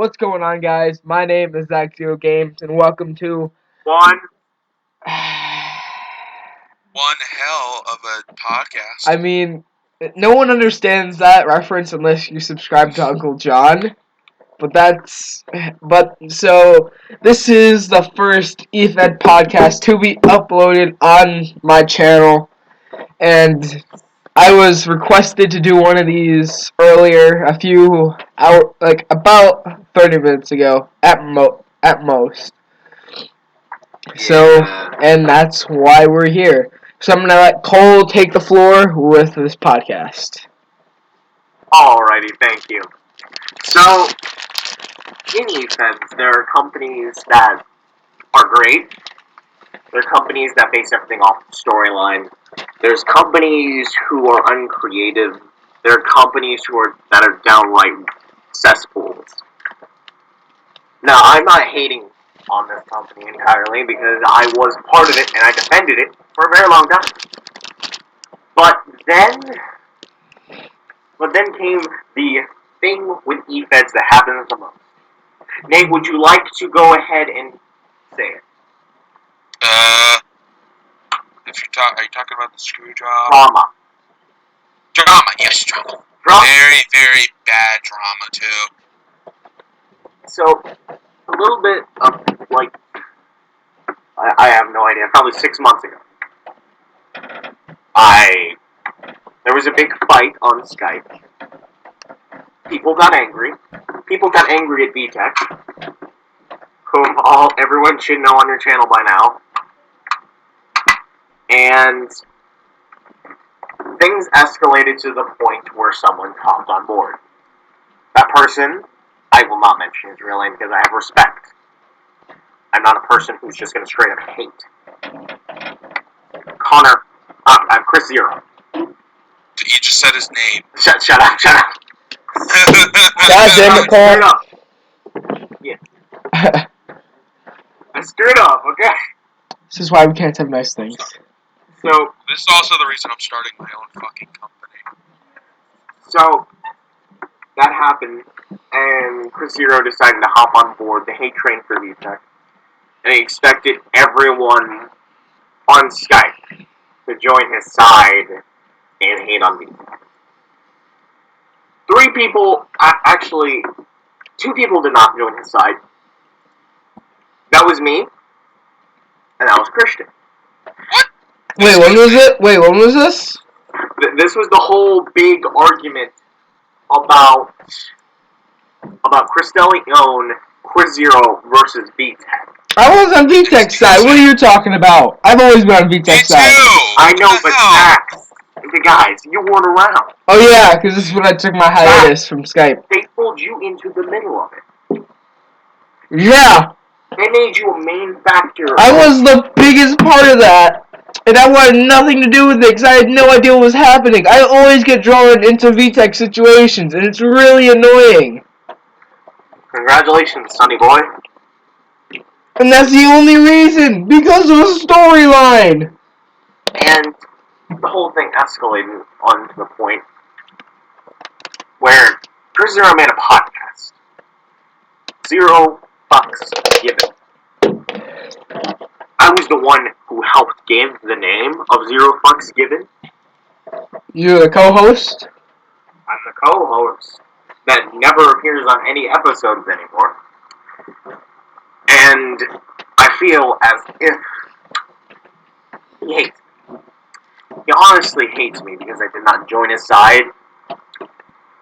What's going on, guys? My name is Zach Zero Games, and welcome to One hell of a podcast. I mean, no one understands that reference unless you subscribe to Uncle John. So this is the first EFED podcast to be uploaded on my channel, and I was requested to do one of these earlier, about 30 minutes ago, at most. So, and that's why we're here. So I'm going to let Cole take the floor with this podcast. Alrighty, thank you. So, in EFEDs, there are companies that are great. There are companies that base everything off the storyline. There's companies who are uncreative. There are companies that are downright cesspools. Now, I'm not hating on this company entirely because I was part of it and I defended it for a very long time. But then came the thing with EFEDs that happens the most. Nate, would you like to go ahead and say it? Are you talking about the screw job? Drama, yes, drama. Drama. Very, very bad drama, too. So, a little bit of, I have no idea, probably 6 months ago, there was a big fight on Skype. People got angry. People got angry at VTech, whom everyone should know on your channel by now. And things escalated to the point where someone hopped on board. That person, I will not mention his real name because I have respect. I'm not a person who's just going to straight up hate. Chris Zero. You just said his name. Shut up. God damn it, Cole. Yeah. I screwed up, okay? This is why we can't have nice things. So, this is also the reason I'm starting my own fucking company. So, that happened, and Chris Zero decided to hop on board the hate train for VTech, and he expected everyone on Skype to join his side and hate on VTech. 2 people did not join his side. That was me, and that was Christian. What? Wait, when was it? Wait, when was this? This was the whole big argument about Chris DeLeon, Chris Zero versus VTech. I was on VTech's side. What are you talking about? I've always been on VTech's side. I know, but Zach, guys, you weren't around. Oh yeah, because this is when I took my hiatus from Skype. They pulled you into the middle of it. Yeah. They made you a main factor. I was the biggest part of that, and I wanted nothing to do with it because I had no idea what was happening. I always get drawn into VTech situations, and it's really annoying. Congratulations, sonny boy. And that's the only reason, because of the storyline. And the whole thing escalated on to the point where Chris Zero made a podcast. 0 fucks given. I was the one who helped give the name of 0 fucks given. You're the co-host? I'm the co-host that never appears on any episodes anymore. And I feel as if he hates me. He honestly hates me because I did not join his side.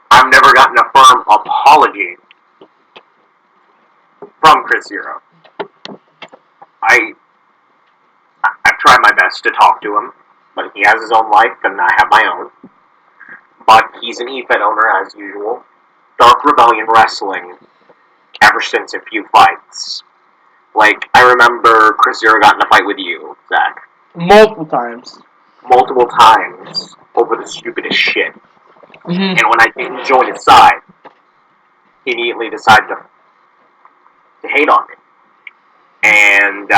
I've never gotten a firm apology from Chris Zero. I've tried my best to talk to him, but he has his own life and I have my own. But he's an EFED owner as usual. Dark Rebellion Wrestling ever since a few fights. Like, I remember Chris Zero got in a fight with you, Zach. Multiple times Over the stupidest shit. Mm-hmm. And when I didn't join his side, he immediately decided to hate on me. And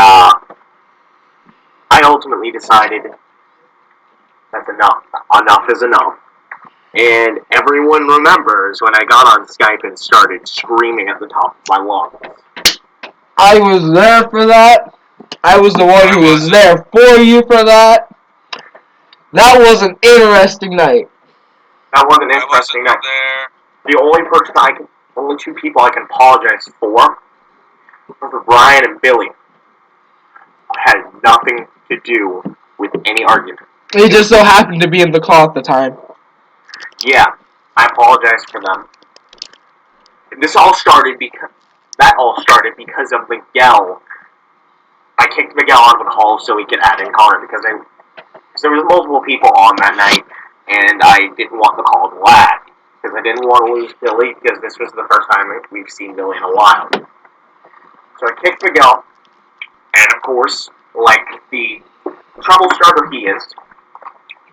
I ultimately decided that's enough. Enough is enough. And everyone remembers when I got on Skype and started screaming at the top of my lungs. I was there for that. I was the one I who was wasn't. there for you for that. That was an interesting night. That was an I interesting wasn't night. there. The only two people I can apologize for were Brian and Billy. Had nothing to do with any argument. He just so happened to be in the call at the time. Yeah, I apologize for them. That all started because of Miguel. I kicked Miguel out of the call so he could add in Connor because there was multiple people on that night, and I didn't want the call to lag because I didn't want to lose Billy because this was the first time we've seen Billy in a while. So I kicked Miguel, and of course, like the trouble starter he is,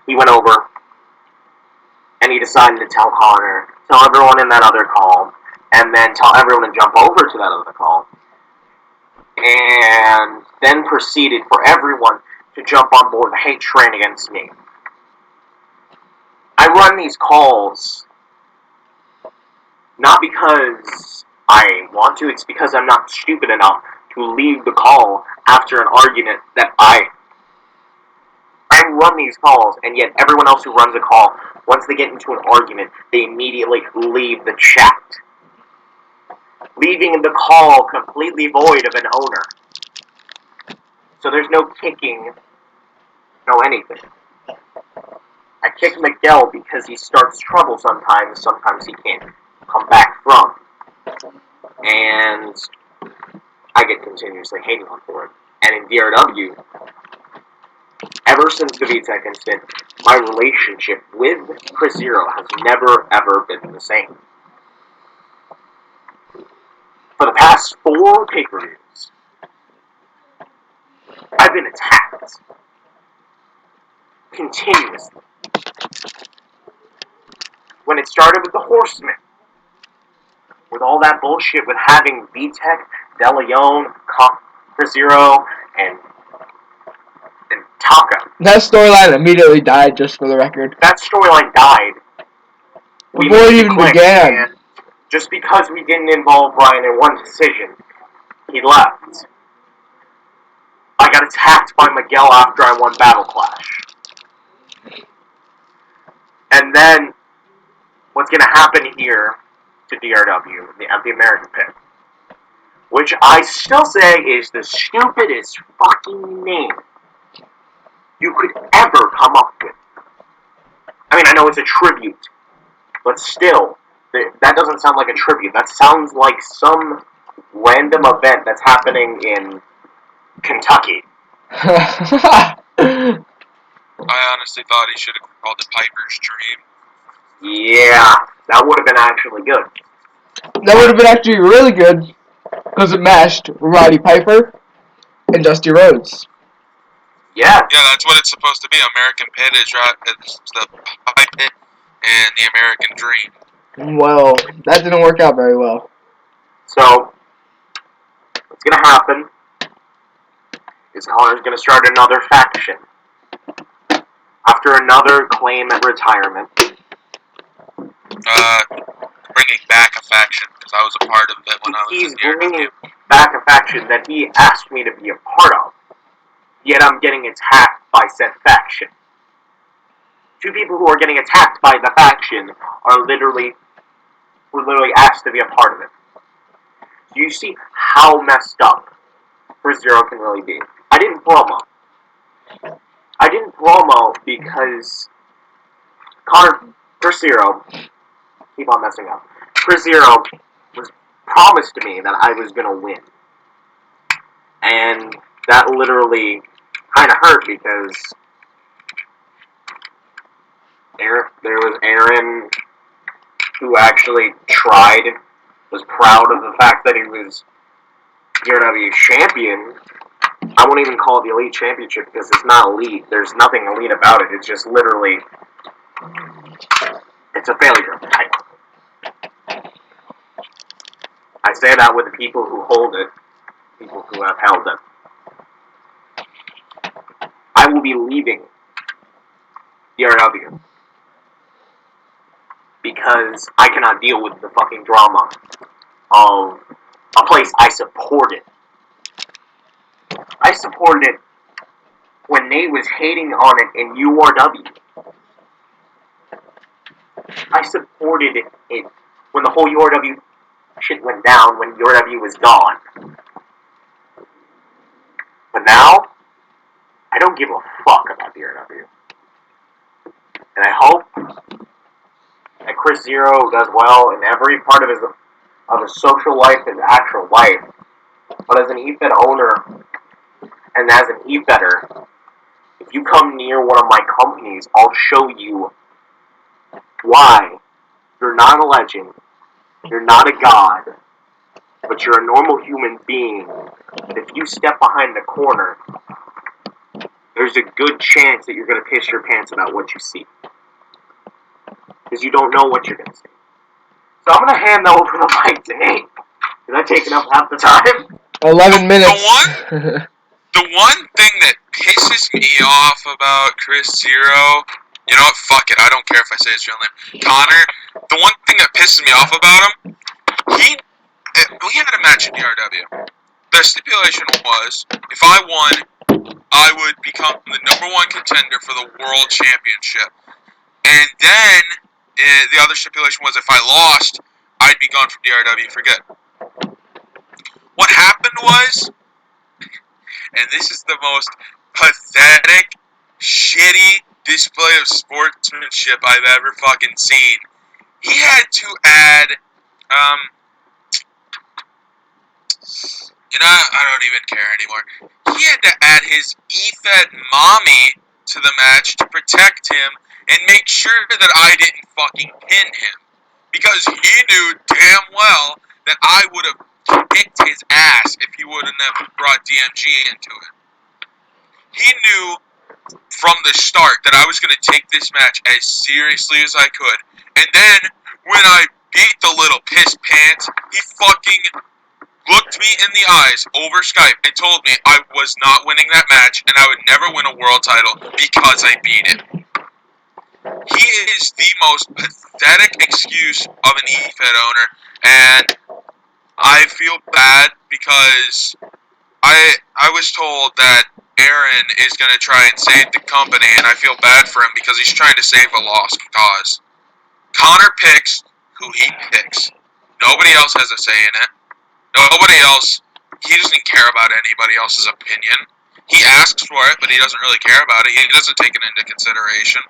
he went over and he decided to tell Connor, tell everyone in that other call, and then tell everyone to jump over to that other call. And then proceeded for everyone to jump on board the hate train against me. I run these calls not because I want to, it's because I'm not stupid enough to leave the call after an argument that I run these calls, and yet everyone else who runs a call, once they get into an argument, they immediately leave the chat, leaving the call completely void of an owner. So there's no kicking, no anything. I kick Miguel because he starts trouble sometimes he can't come back from. And I get continuously hated on for it. And in DRW, ever since the VTech incident, my relationship with Chris Zero has never ever been the same. For the past 4 pay-per-views, I've been attacked. Continuously. When it started with the Horsemen, with all that bullshit with having VTech, DeLeon, Chris Zero, and Taka. That storyline immediately died, just for the record. That storyline died before it even began. And just because we didn't involve Brian in one decision, he left. I got attacked by Miguel after I won Battle Clash. And then, what's going to happen here to DRW at the American Pit, which I still say is the stupidest fucking name you could ever come up with. I mean, I know it's a tribute, but still, that doesn't sound like a tribute. That sounds like some random event that's happening in Kentucky. I honestly thought he should have called it Piper's Dream. Yeah, that would have been actually good. That would have been actually really good, because it matched Roddy Piper and Dusty Rhodes. Yeah. Yeah, that's what it's supposed to be. American Pit is the Pipe Pit and the American Dream. Well, that didn't work out very well. So, what's going to happen is Connor's going to start another faction. After another claim at retirement. Bringing back a faction, because I was a part of it when I was in DRW. He's bringing back a faction that he asked me to be a part of. Yet I'm getting attacked by said faction. 2 people who are getting attacked by the faction were literally asked to be a part of it. Do you see how messed up Chris Zero can really be? I didn't promo because Chris Zero, keep on messing up. Chris Zero was promised to me that I was going to win. And that literally kind of hurt because there was Aaron who actually tried, was proud of the fact that he was DRW champion. I won't even call it the Elite Championship because it's not elite. There's nothing elite about it. It's just literally, it's a failure title. I say that with the people who hold it, people who have held it. I will be leaving DRW because I cannot deal with the fucking drama of a place I supported. I supported it when Nate was hating on it in URW. I supported it when the whole URW shit went down, when URW was gone. But now, I don't give a fuck about DRW. And I hope that Chris Zero does well in every part of his social life and actual life. But as an eFed owner and as an eFedder, if you come near one of my companies, I'll show you why you're not a legend, you're not a god, but you're a normal human being. And if you step behind the corner, there's a good chance that you're going to piss your pants about what you see. Because you don't know what you're going to see. So I'm going to hand over the mic to Nate. Because I've taken up half the time. 11 minutes. The one thing that pisses me off about Chris Zero, you know what, fuck it, I don't care if I say his real name, Connor, the one thing that pisses me off about him, we had a match in DRW. The stipulation was, if I won, I would become the #1 contender for the World Championship. And then, the other stipulation was, if I lost, I'd be gone from DRW for good. What happened was, and this is the most pathetic, shitty display of sportsmanship I've ever fucking seen. He had to add, I don't even care anymore. He had to add his eFed mommy to the match to protect him and make sure that I didn't fucking pin him. Because he knew damn well that I would have kicked his ass if he wouldn't have brought DMG into it. He knew from the start that I was going to take this match as seriously as I could. And then, when I beat the little piss pants, he fucking looked me in the eyes over Skype and told me I was not winning that match and I would never win a world title because I beat him. He is the most pathetic excuse of an eFed owner, and I feel bad because I was told that Aaron is going to try and save the company, and I feel bad for him because he's trying to save a lost cause. Connor picks who he picks. Nobody else has a say in it. Nobody else, he doesn't care about anybody else's opinion. He asks for it, but he doesn't really care about it. He doesn't take it into consideration.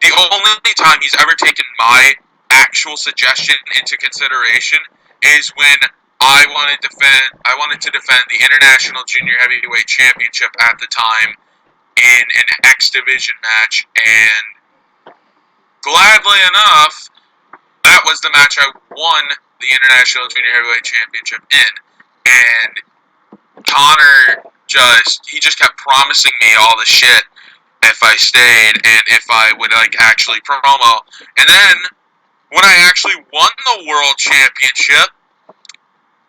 The only time he's ever taken my actual suggestion into consideration is when I wanted to defend the International Junior Heavyweight Championship at the time in an X Division match, and gladly enough, that was the match I won the International Junior Heavyweight Championship in. And Connor he just kept promising me all the shit if I stayed and if I would actually promo. And then when I actually won the World Championship,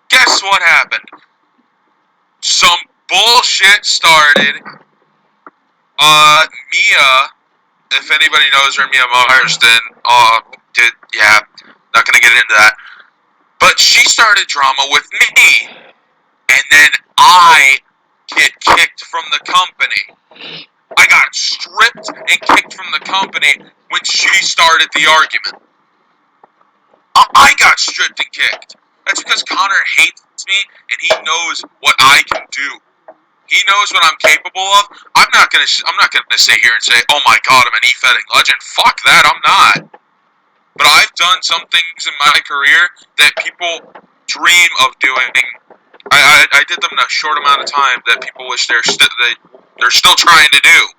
guess what happened? Some bullshit started. Mia, if anybody knows her, Mia Marsden, not gonna get into that. But she started drama with me. And then I get kicked from the company. I got stripped and kicked from the company when she started the argument. I got stripped and kicked. That's because Connor hates me and he knows what I can do. He knows what I'm capable of. I'm not gonna sit here and say, "Oh my God, I'm an e-fetting legend." Fuck that, I'm not. But I've done some things in my career that people dream of doing. I did them in a short amount of time that people wish they're still trying to do.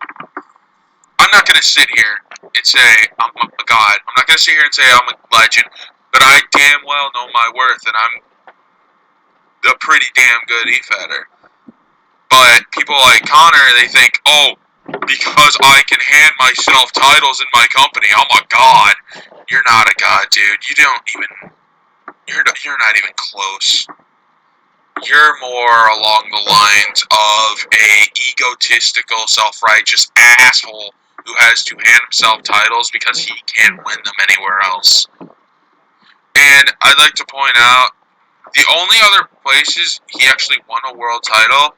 I'm not going to sit here and say I'm a god. I'm not going to sit here and say I'm a legend. But I damn well know my worth, and I'm a pretty damn good e-fetter. But people like Connor, they think, oh, because I can hand myself titles in my company, I'm a god. You're not a god, dude. You're not even close. You're more along the lines of a egotistical, self-righteous asshole who has to hand himself titles because he can't win them anywhere else. And I'd like to point out, the only other places he actually won a world title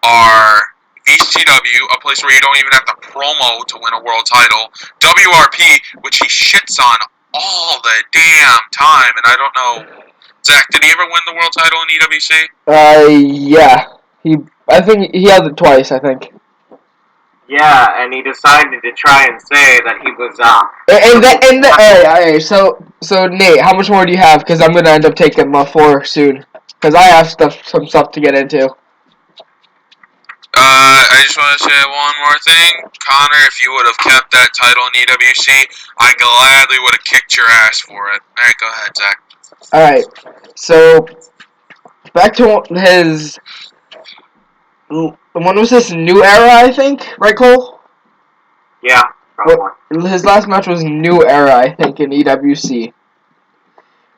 are VCW, a place where you don't even have to promo to win a world title, WRP, which he shits on all the damn time, and I don't know. Zach, did he ever win the world title in EWC? Yeah. I think he held it twice, I think. Yeah, and he decided to try and say that he was, Alright, so Nate, how much more do you have? Because I'm gonna end up taking my 4 soon. Because I have some stuff to get into. I just want to say one more thing. Connor, if you would have kept that title in EWC, I gladly would have kicked your ass for it. Alright, go ahead, Zach. Alright, so back to his. When was this? New Era, I think? Right, Cole? yeah, probably. His last match was New Era, I think, in EWC.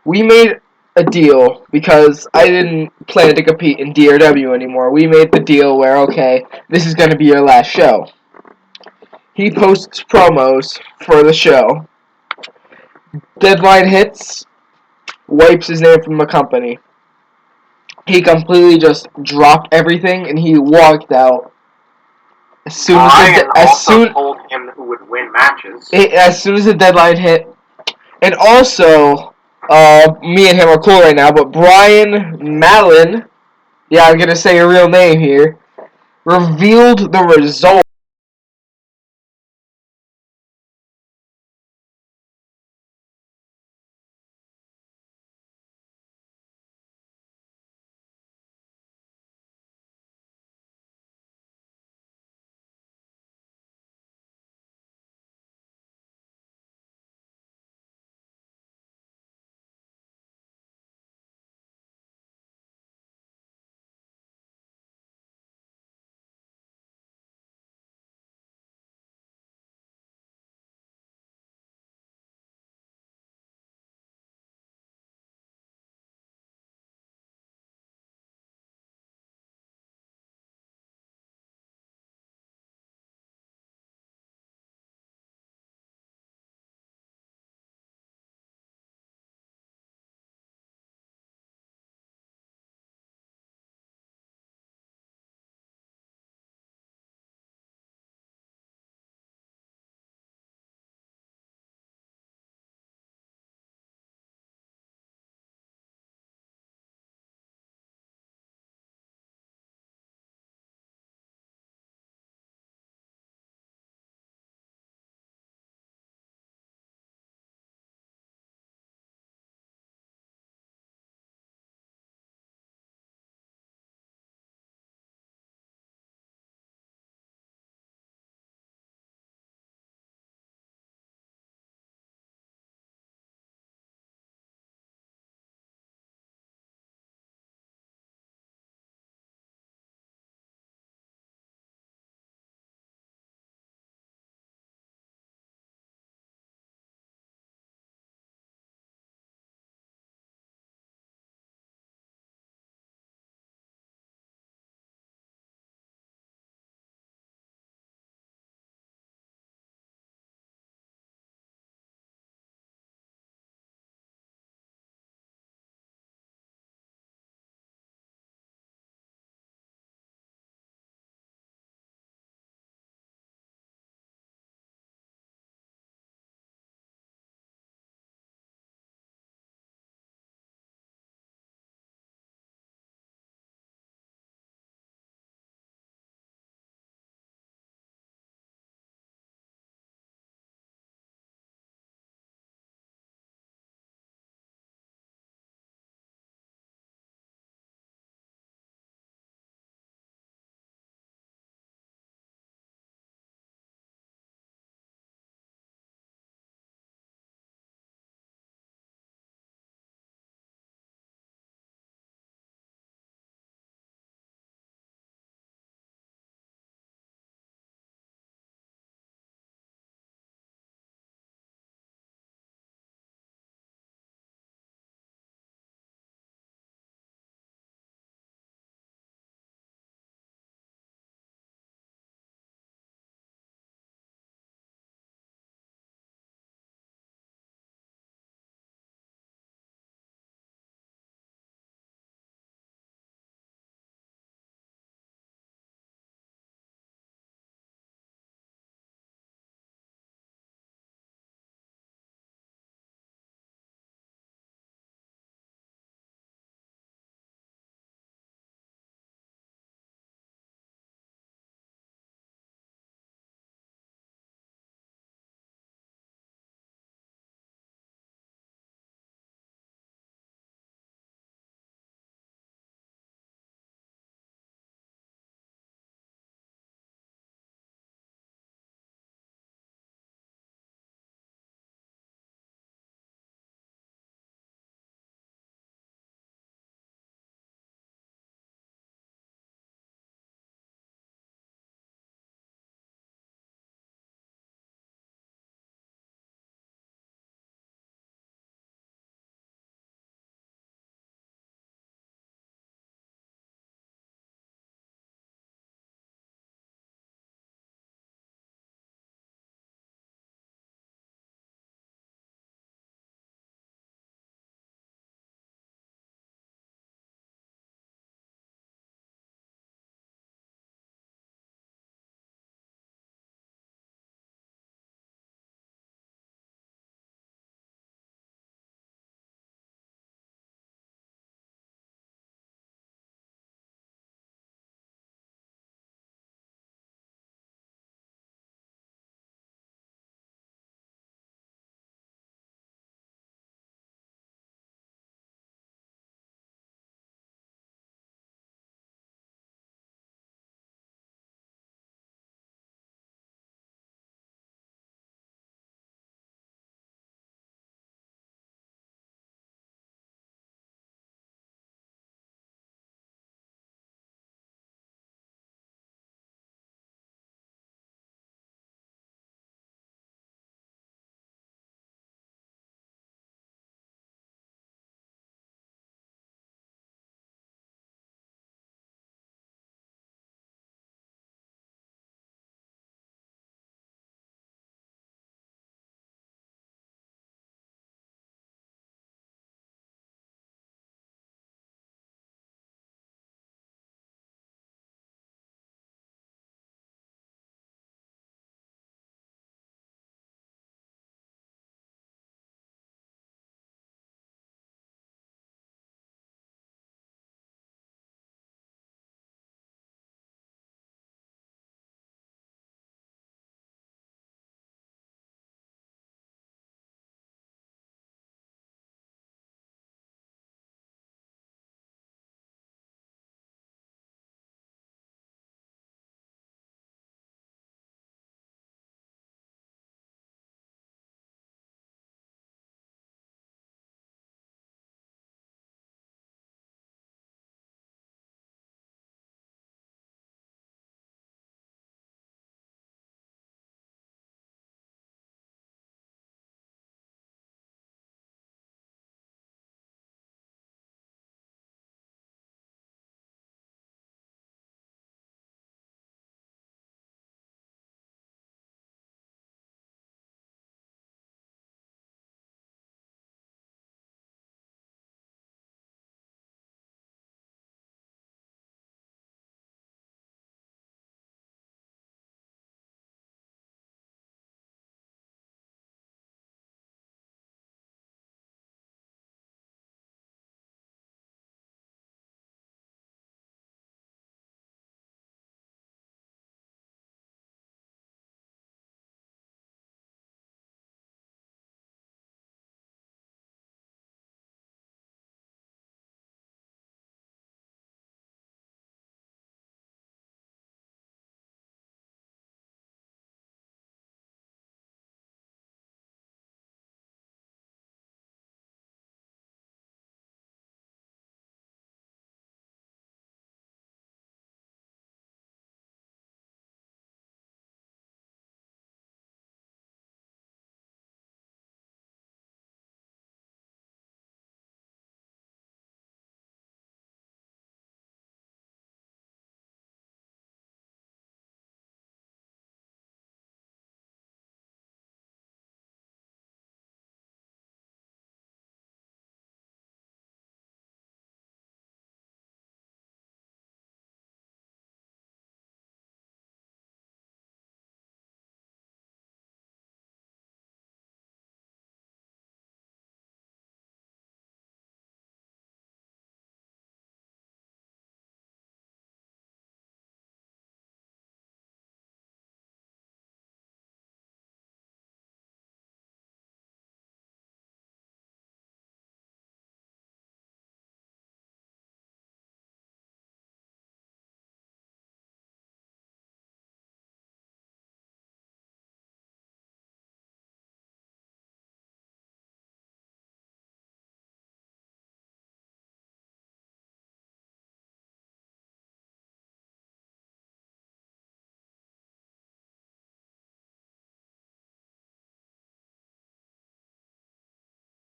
We made a deal because I didn't plan to compete in DRW anymore. We made the deal where, okay, this is going to be your last show. He posts promos for the show. Deadline hits, wipes his name from the company. He completely just dropped everything and he walked out. As soon told him who would win matches. As soon as the deadline hit, and also, me and him are cool right now, but Brian Mallon, yeah, I'm gonna say a real name here, revealed the result